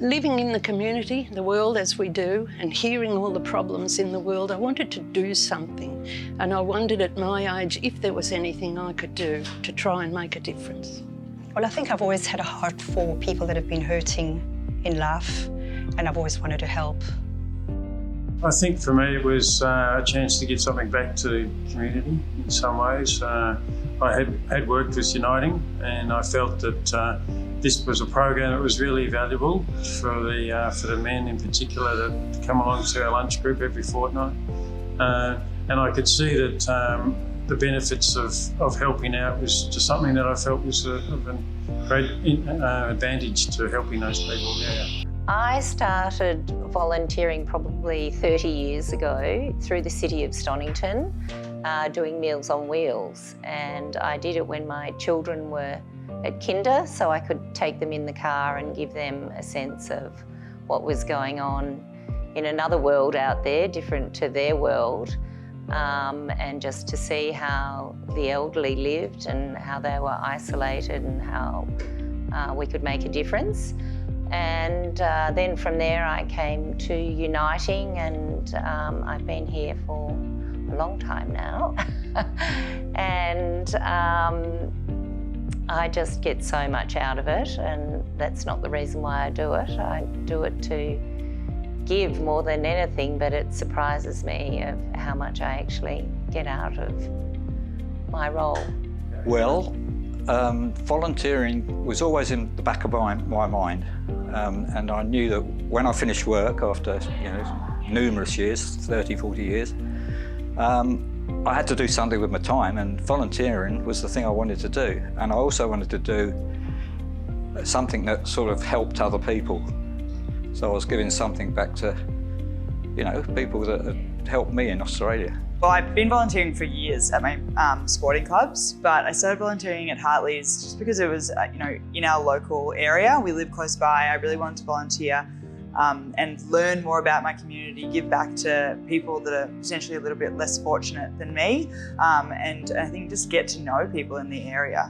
Living in the community, the world as we do, and hearing all the problems in the world, I wanted to do something. And I wondered at my age if there was anything I could do to try and make a difference. Well, I think I've always had a heart for people that have been hurting in life, and I've always wanted to help. I think for me it was a chance to give something back to the community in some ways. I had worked with Uniting, and I felt that this was a program that was really valuable for the men in particular that come along to our lunch group every fortnight. And I could see that the benefits of helping out was just something that I felt was of a great advantage to helping those people. Yeah. I started volunteering probably 30 years ago through the city of Stonington, doing Meals on Wheels. And I did it when my children were at kinder, so I could take them in the car and give them a sense of what was going on in another world out there, different to their world, and just to see how the elderly lived and how they were isolated and how we could make a difference. And then from there I came to Uniting, and I've been here for a long time now. And I just get so much out of it, and that's not the reason why I do it. I do it to give more than anything, but it surprises me of how much I actually get out of my role. Well, volunteering was always in the back of my mind, and I knew that when I finished work after numerous years, 30, 40 years, I had to do something with my time, and volunteering was the thing I wanted to do. And I also wanted to do something that sort of helped other people. So I was giving something back to, people that had helped me in Australia. Well, I've been volunteering for years at my sporting clubs, but I started volunteering at Hartley's just because it was, in our local area. We live close by. I really wanted to volunteer and learn more about my community, give back to people that are potentially a little bit less fortunate than me, and I think just get to know people in the area.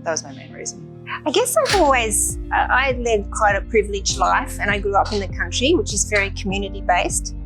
That was my main reason. I guess I led quite a privileged life, and I grew up in the country, which is very community-based.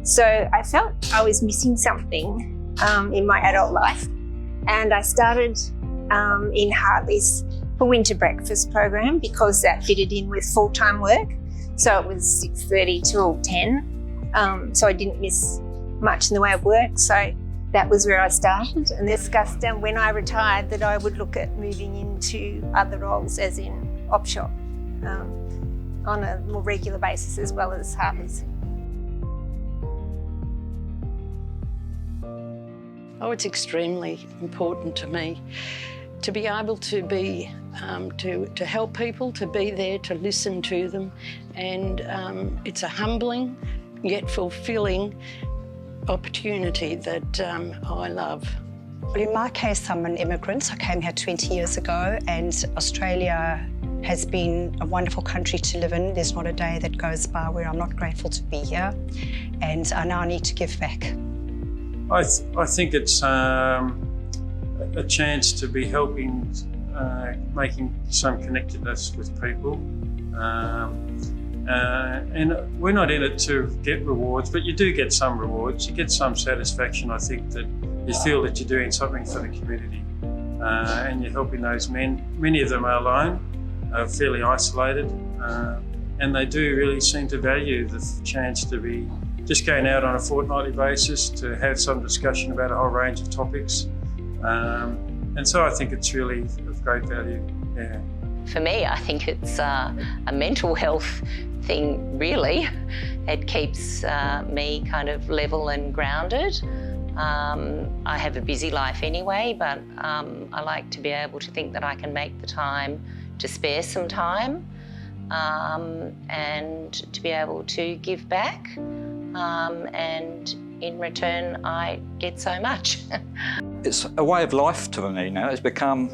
So I felt I was missing something in my adult life, and I started in Hartley's for winter breakfast program because that fitted in with full-time work. So it was 6:30 till 10, so I didn't miss much in the way of work. So that was where I started, and discussed when I retired that I would look at moving into other roles, as in op shop, on a more regular basis, as well as Hartley's. Oh, it's extremely important to me to be able to be, to help people, to be there, to listen to them. And it's a humbling yet fulfilling opportunity that I love. Well, in my case, I'm an immigrant. I came here 20 years ago, and Australia has been a wonderful country to live in. There's not a day that goes by where I'm not grateful to be here, and I now need to give back. I think it's a chance to be helping, making some connectedness with people. And we're not in it to get rewards, but you do get some rewards. You get some satisfaction, I think, that you feel that you're doing something for the community, and you're helping those men. Many of them are alone, fairly isolated, and they do really seem to value the chance to be just going out on a fortnightly basis to have some discussion about a whole range of topics. And so I think it's really of great value, yeah. For me, I think it's a mental health thing, really. It keeps me kind of level and grounded. I have a busy life anyway, but I like to be able to think that I can make the time to spare some time, and to be able to give back, and in return I get so much. It's a way of life to me now. It's become,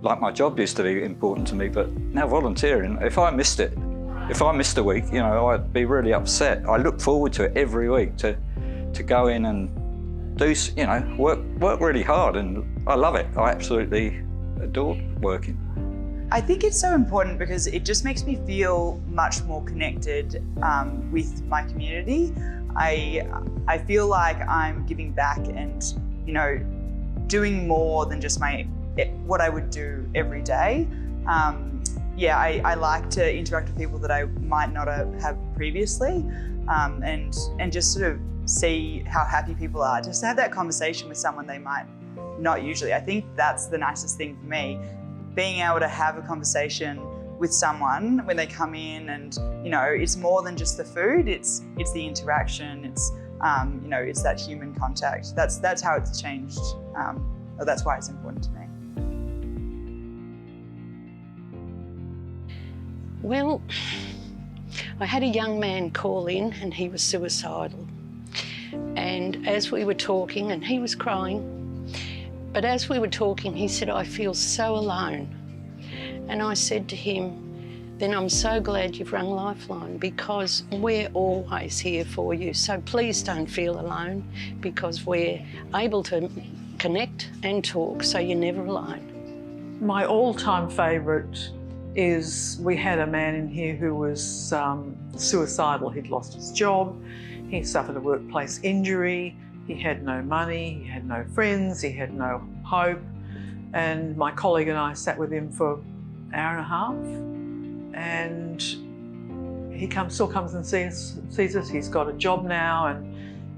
like my job used to be important to me, but now volunteering, if I missed a week, I'd be really upset. I look forward to it every week to go in and do, work really hard, and I love it. I absolutely adore working. I think it's so important because it just makes me feel much more connected with my community. I feel like I'm giving back and, you know, doing more than just what I would do every day. Yeah, I like to interact with people that I might not have previously, and just sort of see how happy people are. Just to have that conversation with someone they might not usually. I think that's the nicest thing for me. Being able to have a conversation with someone when they come in, and you know, it's more than just the food. It's the interaction. It's you know, it's that human contact. That's how it's changed. Or that's why it's important to me. Well, I had a young man call in and he was suicidal. And as we were talking, and he was crying, but as we were talking, he said, "I feel so alone." And I said to him, "Then I'm so glad you've rung Lifeline, because we're always here for you. So please don't feel alone, because we're able to connect and talk, so you're never alone." My all-time favourite is we had a man in here who was suicidal. He'd lost his job, he suffered a workplace injury, he had no money, he had no friends, he had no hope. And my colleague and I sat with him for an hour and a half, and he still comes and sees us. He's got a job now, and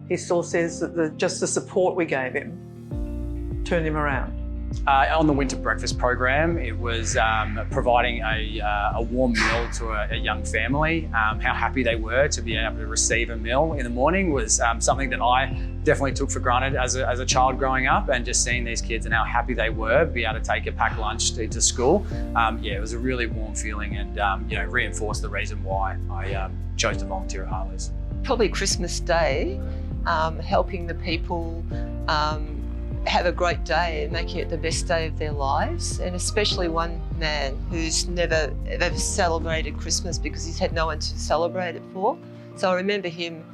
he still says that just the support we gave him turned him around. On the winter breakfast program, it was providing a warm meal to a young family. How happy they were to be able to receive a meal in the morning was something that I definitely took for granted as a child growing up, and just seeing these kids and how happy they were to be able to take a packed lunch into school. Yeah, it was a really warm feeling, and you know, reinforced the reason why I chose to volunteer at Hartley's. Probably Christmas Day, helping the people have a great day and making it the best day of their lives, and especially one man who's never ever celebrated Christmas because he's had no one to celebrate it for. So I remember him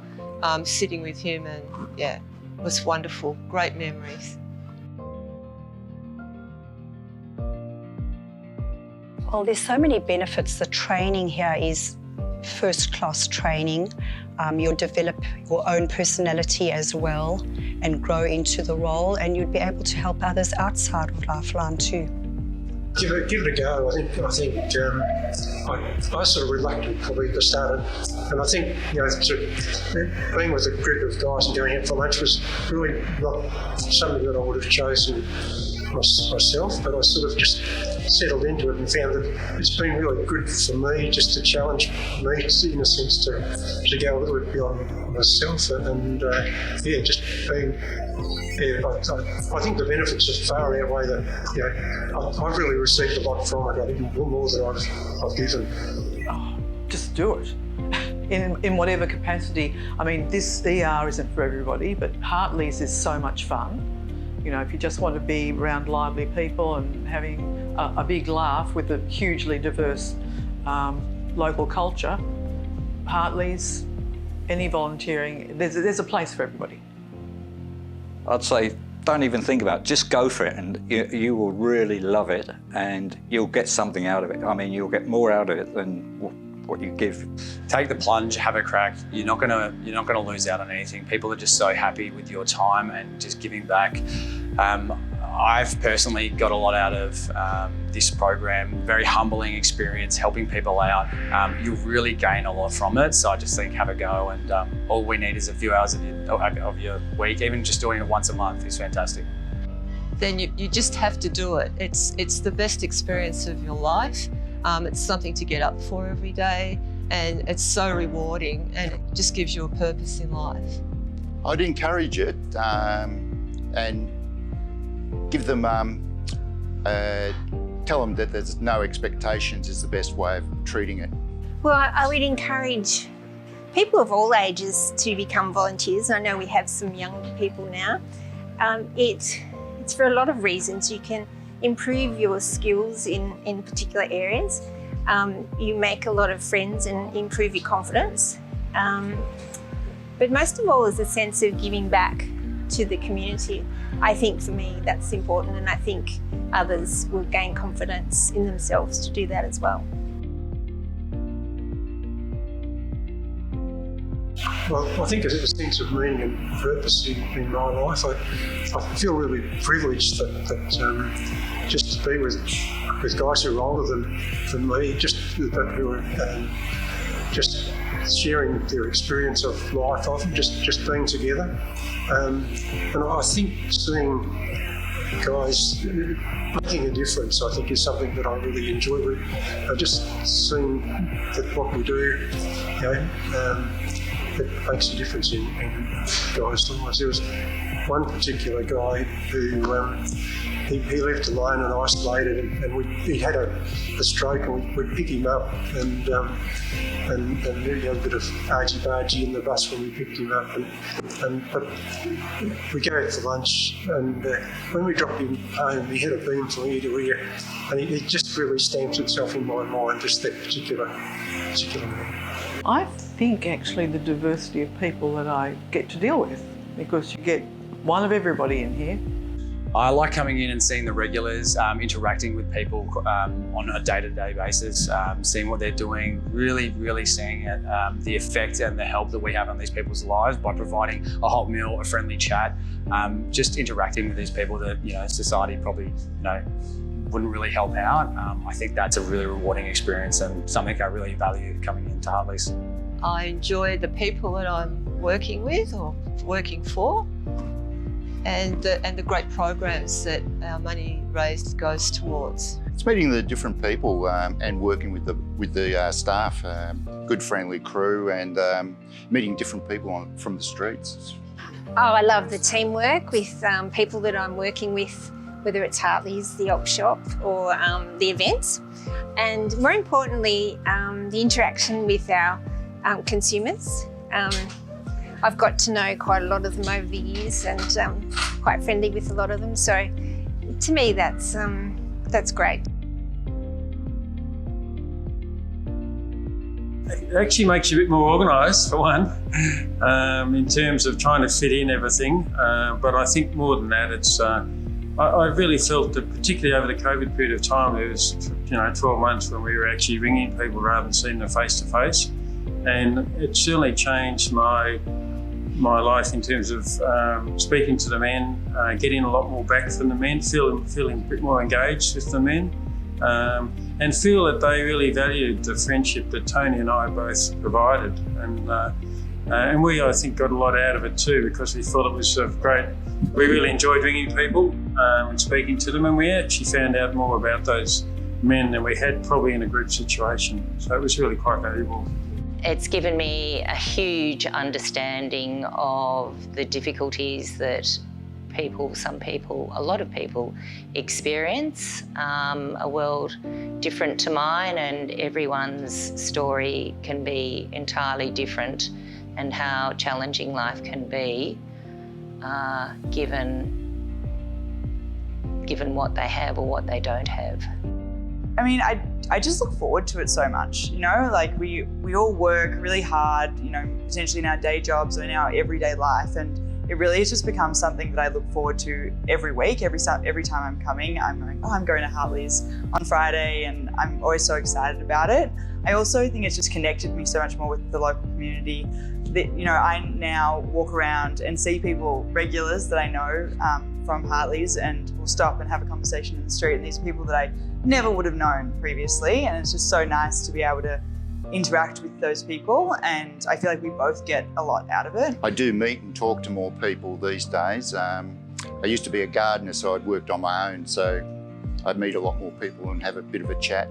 sitting with him, and yeah, it was wonderful, great memories. Well, there's so many benefits. The training here is first-class training. You'll develop your own personality as well and grow into the role, and you'd be able to help others outside of Lifeline too. Give it a go. I think I was sort of reluctant probably to start it, and I think, you know, sort of being with a group of guys and going out for lunch was really not something that I would have chosen myself, but I sort of just settled into it and found that it's been really good for me just to challenge me, in a sense, to go a little bit beyond myself, and yeah, just being. Yeah, I think the benefits far outweigh the. You know, I've really received a lot from it. I think more than I've given. Oh, just do it. In whatever capacity. I mean, this ER isn't for everybody, but Hartley's is so much fun. You know, if you just want to be around lively people and having a big laugh with a hugely diverse local culture, Hartley's, any volunteering, there's a place for everybody. I'd say don't even think about it, just go for it, and you will really love it, and you'll get something out of it. I mean, you'll get more out of it than what you give. Take the plunge, have a crack. You're not gonna lose out on anything. People are just so happy with your time and just giving back. I've personally got a lot out of this program. Very humbling experience, helping people out. You'll really gain a lot from it. So I just think have a go, and all we need is a few hours of your week. Even just doing it once a month is fantastic. Then you just have to do it. It's the best experience of your life. It's something to get up for every day, and it's so rewarding, and it just gives you a purpose in life. I'd encourage it and give them, tell them that there's no expectations is the best way of treating it. Well, I would encourage people of all ages to become volunteers. I know we have some young people now. It's for a lot of reasons. You can improve your skills in particular areas. You make a lot of friends and improve your confidence. But most of all is a sense of giving back. to the community. I think for me that's important, and I think others will gain confidence in themselves to do that as well. Well, I think there's a sense of meaning and purpose in my life. I feel really privileged that just to be with guys who are older than me, just who are just sharing their experience of life, often just being together. And I think seeing guys making a difference, I think, is something that I really enjoy. Just seeing that what we do, it makes a difference in guys' lives. There was one particular guy who he left alone and isolated, and he had a stroke, and we'd pick him up, and there was a bit of argy-bargy in the bus when we picked him up, but we go out for lunch, and when we dropped him home, he had a beam from ear to ear, and it just really stamps itself in my mind, just that particular man. I think actually the diversity of people that I get to deal with, because you get one of everybody in here. I like coming in and seeing the regulars, interacting with people on a day-to-day basis, seeing what they're doing, really seeing it, the effect and the help that we have on these people's lives by providing a hot meal, a friendly chat, just interacting with these people that society probably wouldn't really help out. I think that's a really rewarding experience and something I really value coming into Hartley's. I enjoy the people that I'm working with or working for, and the great programs that our money raised goes towards. It's meeting the different people and working with the staff, good friendly crew, and meeting different people from the streets. Oh, I love the teamwork with people that I'm working with, whether it's Hartley's, the op shop, or the events. And more importantly, the interaction with our consumers. I've got to know quite a lot of them over the years, and quite friendly with a lot of them. So to me, that's great. It actually makes you a bit more organised, for one, in terms of trying to fit in everything. But I think more than that, it's I really felt that, particularly over the COVID period of time, there was 12 months when we were actually ringing people rather than seeing them face to face, and it certainly changed my life in terms of speaking to the men, getting a lot more back from the men, feeling a bit more engaged with the men, and feel that they really valued the friendship that Tony and I both provided, and we, I think, got a lot out of it too, because we thought it was great. We really enjoyed ringing people and speaking to them, and we actually found out more about those men than we had probably in a group situation. So it was really quite valuable. It's given me a huge understanding of the difficulties that a lot of people experience, a world different to mine, and everyone's story can be entirely different, and how challenging life can be given what they have or what they don't have. I mean, I just look forward to it so much, like we all work really hard, potentially in our day jobs or in our everyday life, and it really has just become something that I look forward to every week. Every time I'm coming, I'm going to Hartley's on Friday, and I'm always so excited about it. I also think it's just connected me so much more with the local community that, I now walk around and see people, regulars that I know from Hartley's, and we'll stop and have a conversation in the street, and these are people that I never would have known previously, and it's just so nice to be able to interact with those people, and I feel like we both get a lot out of it. I do meet and talk to more people these days. I used to be a gardener, so I'd worked on my own, so I'd meet a lot more people and have a bit of a chat.